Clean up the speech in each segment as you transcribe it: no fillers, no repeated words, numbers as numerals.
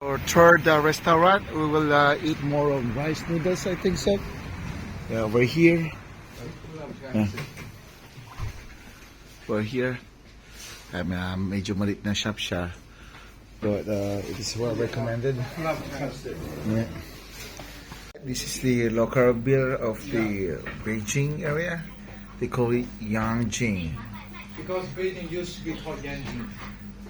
Our third restaurant, we will eat more of rice noodles, I think so. Yeah, we're here. We're here. Medyo malit na shop siya. But it is well recommended. Yeah. This is the local beer of the Beijing area. They call it Yangjing. Because Beijing used to be called Yanjing.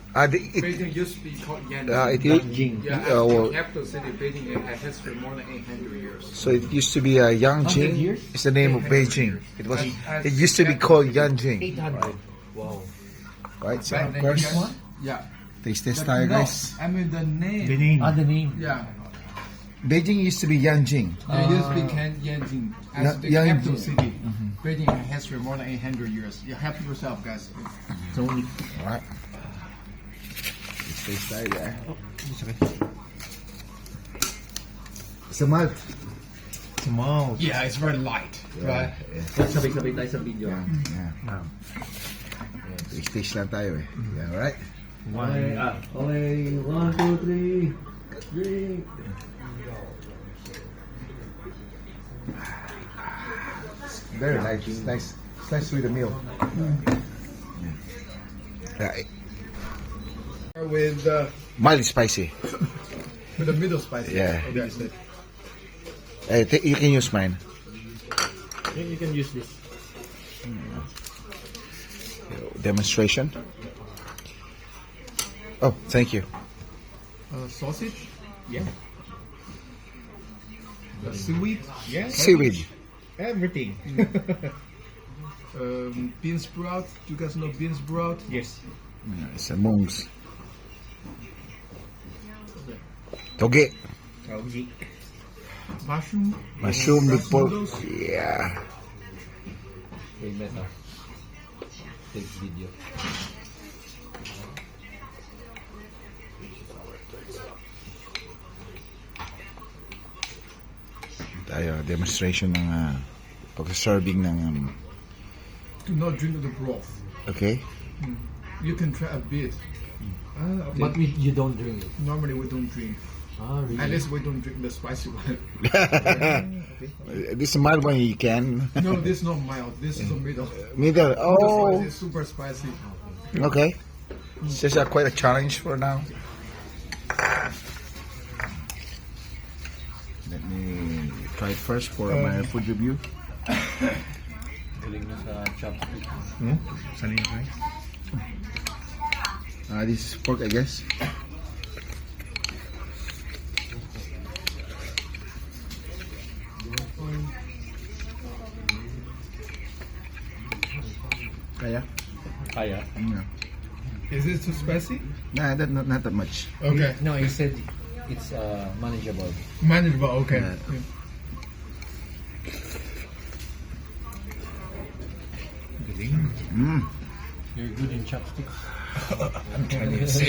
It Beijing used to be called Yanjing. is? Yeah, as the capital city, Beijing has history more than 800 years. So it used to be Yangjing. It's the name of Beijing. It used to be called Yanjing. 800. Wow. Right, so Back of then, course, yeah. taste test But tayo no, guys. I mean the name. The name. Yeah. Beijing used to be Yanjing. It used to be Yanjing as the Yanjing. capital city. Beijing has history more than 800 years. You help yourself, guys. So, Alright. Taste test tayo guys. Sa malt. small. Yeah, it's very light, right? Sabay-sabay tayo sa video. Yeah. Taste test lang tayo eh. Yeah, alright. Okay, 1, 2, 3. Drink. Very nice. It's nice. It's nice with the meal. Yeah. With Mild spicy. the middle spicy. Yeah. Okay. You can use mine. You can use this. Demonstration. Oh, thank you. Sausage, Yeah. seaweed, Yes. Seaweed. Everything. bean sprout. Do you guys know bean sprout? Yes. Yeah, it's a mungs. Toge. Kauji. Mushroom. Mushroom with Rice pork. noodles. Yeah. Okay, meta. Take video. Tayo, demonstration ng pag-serving ng Do not drink the broth. okay. You can try a bit. Okay. But you don't drink it. Normally we don't drink. Really? At least we don't drink the spicy one. This mild one you can. No, this is not mild. This is the middle. Middle. Oh, It's super spicy. okay. It's just quite a challenge for now. Let me try it first for my food review. Galing na sa chopstick. Saan yung try? This is pork, I guess. Kaya? Kaya? Yeah. Is it too spicy? Nah, not that much. Okay. No, he said it's manageable. Manageable. Okay. Yeah. Mm. You're good in chopsticks. I'm Chinese.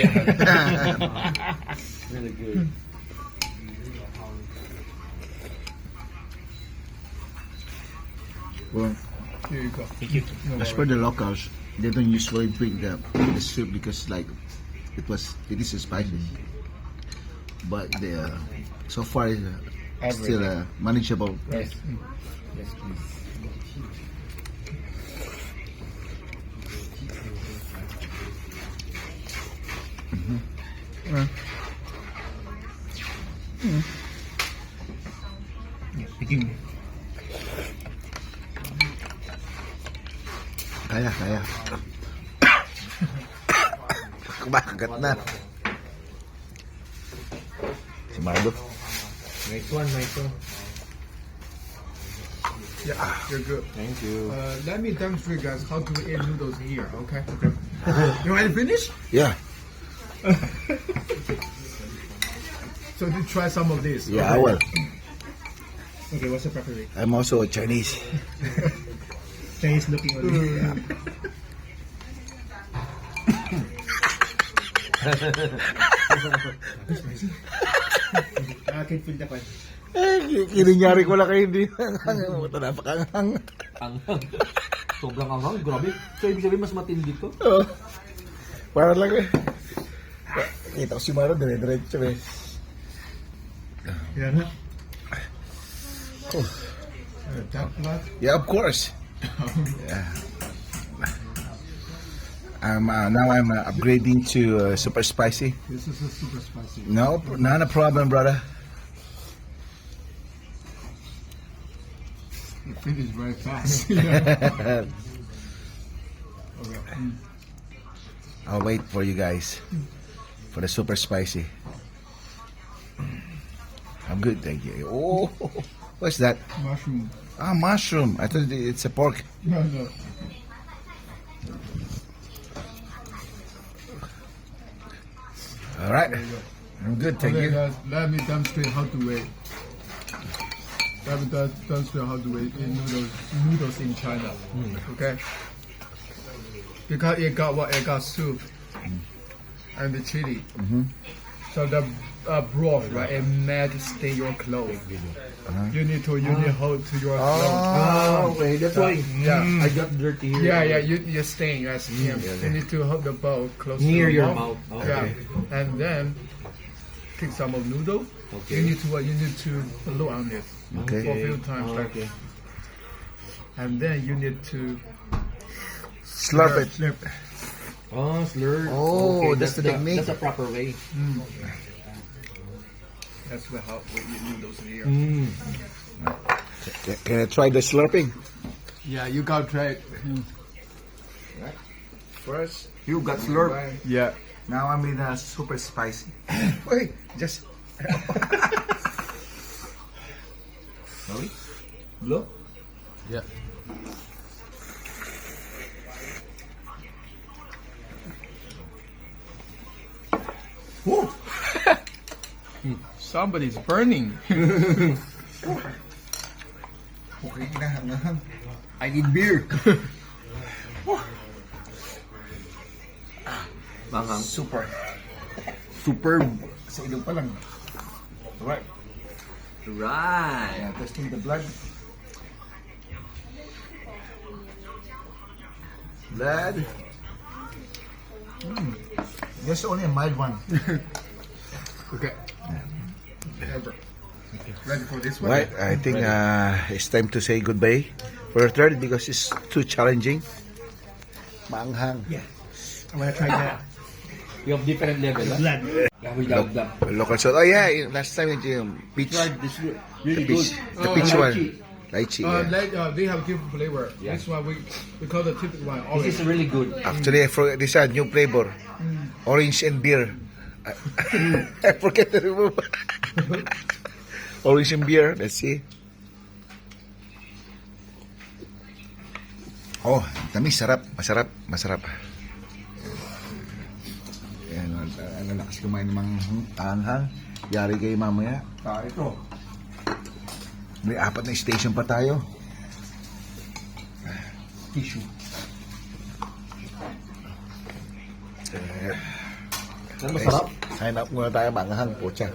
Really good. Well, Here you go. Thank you. No as for the locals, they don't usually drink the soup because like it is spicy. But so far it's still manageable. Yes. Yes, please. Kaya. Kumakagat na. Si Marlo. Nice one, nice one. Yeah, you're good. Thank you. Let me demonstrate, guys, how to eat noodles here. Okay. You want to finish? Yeah. So to try some of this. Yeah, I will. Okay, what's the preparation? I'm also a Chinese. Chinese looking only. I can feel the pan. Kininyari ko lang kayo hindi. Ito napakanghang. Anghang. Sobrang anghang. Grabe. So, ibig sabihin mas matindi to? Para lang eh. Kita ko si Maro, dire-diretso eh. Yeah. Oh. That blood. Yeah, of course. Yeah. Now I'm upgrading to super spicy. This is a super spicy. No, not a problem, brother. You finish very fast. Yeah. Okay. I'll wait for you guys for the super spicy. I'm good, thank you. Oh, what's that? Mushroom. Ah, mushroom. I thought it's a pork. No, no. All right, I'm good, thank Okay, you. guys, let me demonstrate how to wait. Let me demonstrate how to wait in noodles in China. Okay. Because it got what? It got soup and the chili. So the broth, right? It made stain your clothes. You need to hold to your clothes. Oh, okay. That's why Yeah. I got dirty here. Yeah, you stain your skin. You need to hold the bowl close Near to your your mouth. Okay. Yeah, and then take some of noodle. Okay. You need to blow on this Okay. for a few times, Oh, like, okay. and then you need to Slurp it. slurp. Oh, slur. Oh, okay, that's the technique. That's a proper way. That's how we eat noodles here. Can I try the slurping? Yeah, you got try. First, you got slurp. Yeah. Now I'm in a super spicy. Wait, just. Sorry? Look. Yeah. Somebody's burning. Okay na. I need beer. Manghang. Super. Superb. Sa ilong pa lang. Alright. Right. Yeah, testing the blood. Blood. Just only a mild one. Okay. Ready for this one? Right, I think it's time to say goodbye for the third because it's too challenging. Maanghang. Yeah. I'm gonna try that. You have different level. Blood. Yeah, we got that. Local salt. Oh yeah, last time yung peach. Tried this really The peach, good. the Oh, peach one. lychee. Lychee, yeah. They have different flavor. Yeah. This one we call the typical one. This Orange. is really good. Actually, I forgot this new flavor. Orange and beer. I forget to remove. Orange and beer. Let's see. Oh, tamis. Sarap. Masarap. Yan, ano lakas kumain ng mga anghang. Yari kayo mamaya. Ito. May 4 na station pa tayo. Tissue. Masarap. Sign up muna tayo, manghang. Pucha.